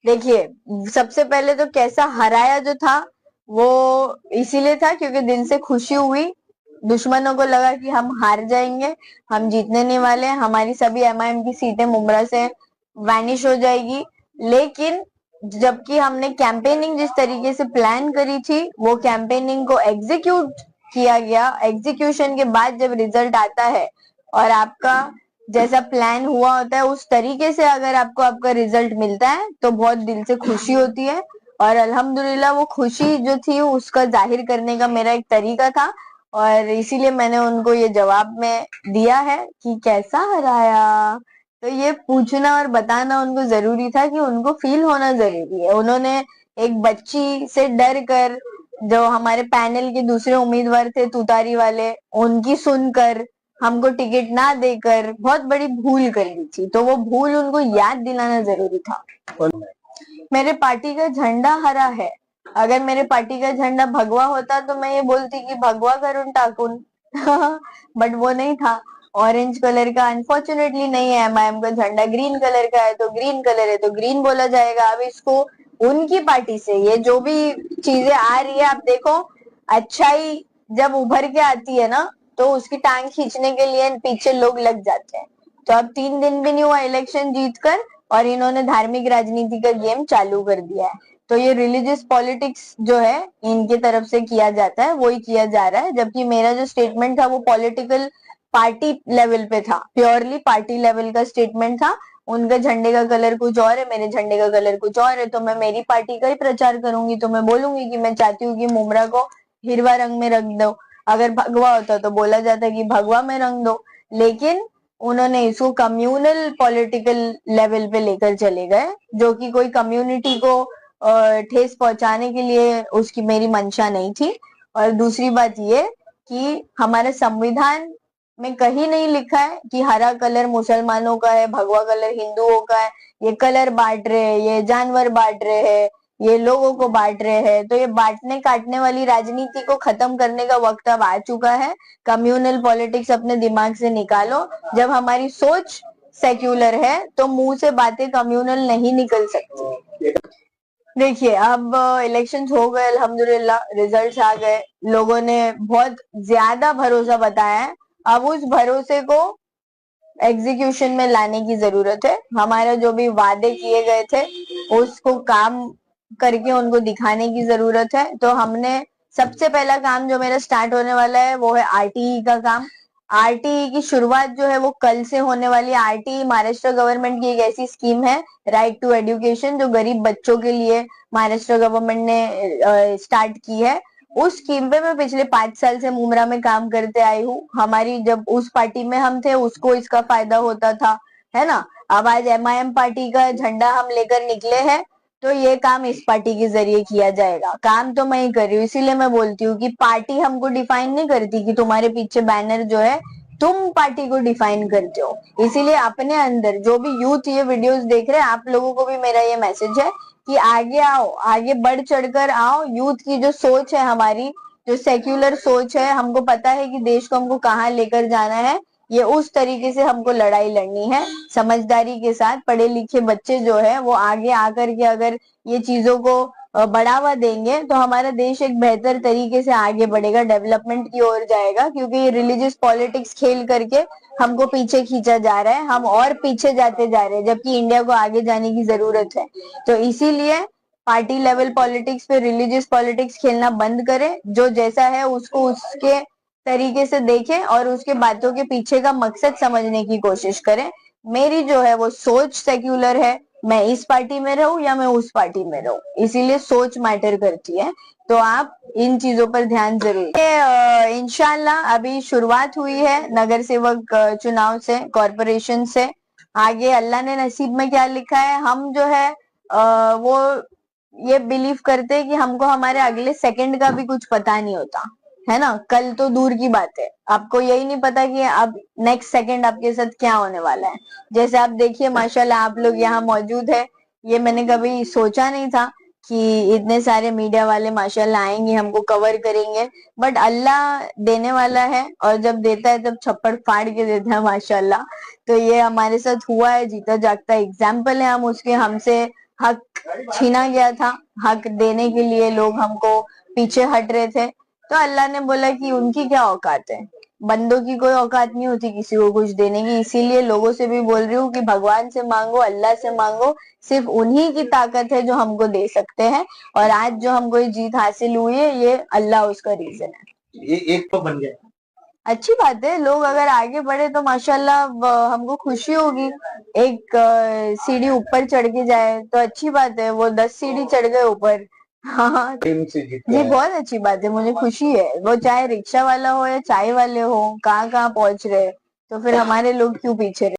देखिए, सबसे पहले तो कैसा हराया जो था वो इसीलिए था क्योंकि दिल से खुशी हुई। दुश्मनों को लगा कि हम हार जाएंगे, हम जीतने नहीं वाले, हमारी सभी एमआईएम की सीटें मुमरा से वैनिश हो जाएगी। लेकिन जबकि हमने कैंपेनिंग जिस तरीके से प्लान करी थी वो कैंपेनिंग को एग्जीक्यूट किया गया। एग्जीक्यूशन के बाद जब रिजल्ट आता है और आपका जैसा प्लान हुआ होता है उस तरीके से अगर आपको आपका रिजल्ट मिलता है तो बहुत दिल से खुशी होती है। और अल्हम्दुलिल्लाह वो खुशी जो थी उसका जाहिर करने का मेरा एक तरीका था और इसीलिए मैंने उनको ये जवाब में दिया है कि कैसा हराया। तो ये पूछना और बताना उनको जरूरी था कि उनको फील होना जरूरी है। उन्होंने एक बच्ची से डर कर जो हमारे पैनल के दूसरे उम्मीदवार थे तुतारी वाले उनकी सुनकर हमको टिकट ना देकर बहुत बड़ी भूल कर ली थी। तो वो भूल उनको याद दिलाना जरूरी था। मेरे पार्टी का झंडा हरा है। अगर मेरे पार्टी का झंडा भगवा होता तो मैं ये बोलती कि भगवा करून टाकून बट वो नहीं था। ऑरेंज कलर का अनफॉर्चुनेटली नहीं है। एमआईएम का झंडा ग्रीन कलर का है तो ग्रीन कलर है तो ग्रीन बोला जाएगा। अब इसको उनकी पार्टी से ये जो भी चीजें आ रही है आप देखो, अच्छाई जब उभर के आती है ना तो उसकी टांग खींचने के लिए पीछे लोग लग जाते हैं। तो अब 3 दिन भी नहीं हुआ इलेक्शन जीतकर और इन्होंने धार्मिक राजनीति का गेम चालू कर दिया है। तो ये रिलीजियस पॉलिटिक्स जो है इनकी तरफ से किया जाता है वही किया जा रहा है। जबकि मेरा जो स्टेटमेंट था वो पॉलिटिकल पार्टी लेवल पे था, प्योरली पार्टी लेवल का स्टेटमेंट था। उनका झंडे का कलर कुछ और है, मेरे झंडे का कलर कुछ और है, तो मैं मेरी पार्टी का ही प्रचार करूंगी। तो मैं बोलूंगी कि मैं चाहती हूँ कि मुमरा को हिरवा रंग में रख दो। अगर भगवा होता तो बोला जाता कि भगवा में रंग दो। लेकिन उन्होंने इसको कम्युनल पॉलिटिकल लेवल पे लेकर चले गए जो कि कोई कम्युनिटी को ठेस पहुंचाने के लिए उसकी मेरी मंशा नहीं थी। और दूसरी बात ये कि हमारे संविधान में कहीं नहीं लिखा है कि हरा कलर मुसलमानों का है, भगवा कलर हिंदुओं का है। ये कलर बांट रहे हैं, ये जानवर बांट रहे हैं, ये लोगों को बांट रहे हैं। तो ये बांटने काटने वाली राजनीति को खत्म करने का वक्त अब आ चुका है। कम्युनल पॉलिटिक्स अपने दिमाग से निकालो। जब हमारी सोच सेक्युलर है तो मुंह से बातें कम्युनल नहीं निकल सकती। देखिए, अब इलेक्शन हो गए, अल्हम्दुलिल्लाह रिजल्ट्स आ गए, लोगों ने बहुत ज्यादा भरोसा बताया है। अब उस भरोसे को एग्जीक्यूशन में लाने की जरूरत है। हमारे जो भी वादे किए गए थे उसको काम करके उनको दिखाने की जरूरत है। तो हमने सबसे पहला काम जो मेरा स्टार्ट होने वाला है वो है आरटीई का काम। आरटीई की शुरुआत जो है वो कल से होने वाली है। आरटीई महाराष्ट्र गवर्नमेंट की एक ऐसी स्कीम है, राइट टू एजुकेशन, जो गरीब बच्चों के लिए महाराष्ट्र गवर्नमेंट ने स्टार्ट की है। उस स्कीम पे मैं पिछले 5 साल से मुमरा में काम करते आई हूँ। हमारी जब उस पार्टी में हम थे उसको इसका फायदा होता था, है ना। अब आज एमआईएम पार्टी का झंडा हम लेकर निकले हैं तो ये काम इस पार्टी के जरिए किया जाएगा। काम तो मैं ही कर रही हूँ, इसीलिए मैं बोलती हूँ कि पार्टी हमको डिफाइन नहीं करती कि तुम्हारे पीछे बैनर जो है तुम पार्टी को डिफाइन करते हो। इसीलिए अपने अंदर जो भी यूथ ये वीडियोस देख रहे हैं आप लोगों को भी मेरा ये मैसेज है कि आगे आओ, आगे बढ़ चढ़कर आओ। यूथ की जो सोच है, हमारी जो सेक्युलर सोच है, हमको पता है कि देश को हमको कहाँ लेकर जाना है। ये उस तरीके से हमको लड़ाई लड़नी है, समझदारी के साथ। पढ़े लिखे बच्चे जो है वो आगे आकर के अगर ये चीजों को बढ़ावा देंगे तो हमारा देश एक बेहतर तरीके से आगे बढ़ेगा, डेवलपमेंट की ओर जाएगा। क्योंकि ये रिलीजियस पॉलिटिक्स खेल करके हमको पीछे खींचा जा रहा है, हम और पीछे जाते जा रहे हैं जबकि इंडिया को आगे जाने की जरूरत है। तो इसीलिए पार्टी लेवल पॉलिटिक्स पे रिलीजियस पॉलिटिक्स खेलना बंद करें। जो जैसा है उसको उसके तरीके से देखें और उसके बातों के पीछे का मकसद समझने की कोशिश करें। मेरी जो है वो सोच सेक्युलर है, मैं इस पार्टी में रहूं या मैं उस पार्टी में रहूं, इसीलिए सोच मैटर करती है। तो आप इन चीजों पर ध्यान जरूर। इंशाल्लाह अभी शुरुआत हुई है नगर सेवक चुनाव से, कॉरपोरेशन से। आगे अल्लाह ने नसीब में क्या लिखा है, हम जो है वो ये बिलीव करते हैं कि हमको हमारे अगले सेकंड का भी कुछ पता नहीं होता, है ना। कल तो दूर की बात है, आपको यही नहीं पता कि अब नेक्स्ट सेकंड आपके साथ क्या होने वाला है। जैसे आप देखिए माशाल्लाह आप लोग यहाँ मौजूद है, ये मैंने कभी सोचा नहीं था कि इतने सारे मीडिया वाले माशाल्लाह आएंगे, हमको कवर करेंगे। बट अल्लाह देने वाला है और जब देता है तब छप्पड़ फाड़ के देता है माशाल्लाह। तो ये हमारे साथ हुआ है, जीता जागता एग्जाम्पल है हम उसके। हमसे हक छीना गया था, हक देने के लिए लोग हमको पीछे हट रहे थे, तो अल्लाह ने बोला कि उनकी क्या औकात है, बंदों की कोई औकात नहीं होती किसी को कुछ देने की। इसीलिए लोगों से भी बोल रही हूँ कि भगवान से मांगो, अल्लाह से मांगो, सिर्फ उन्हीं की ताकत है जो हमको दे सकते हैं। और आज जो हमको ये जीत हासिल हुई है, ये अल्लाह उसका रीजन है। ये एक तो बन गया, अच्छी बात है। लोग अगर आगे बढ़े तो माशाल्लाह हमको खुशी होगी। एक सीढ़ी ऊपर चढ़ के जाए तो अच्छी बात है, वो 10 सीढ़ी चढ़ गए ऊपर। हाँ जी, बहुत अच्छी बात है, मुझे खुशी है। वो चाहे रिक्शा वाला हो या चाय वाले हो, कहाँ कहाँ पहुंच रहे, तो फिर हमारे लोग क्यों पीछे रहे।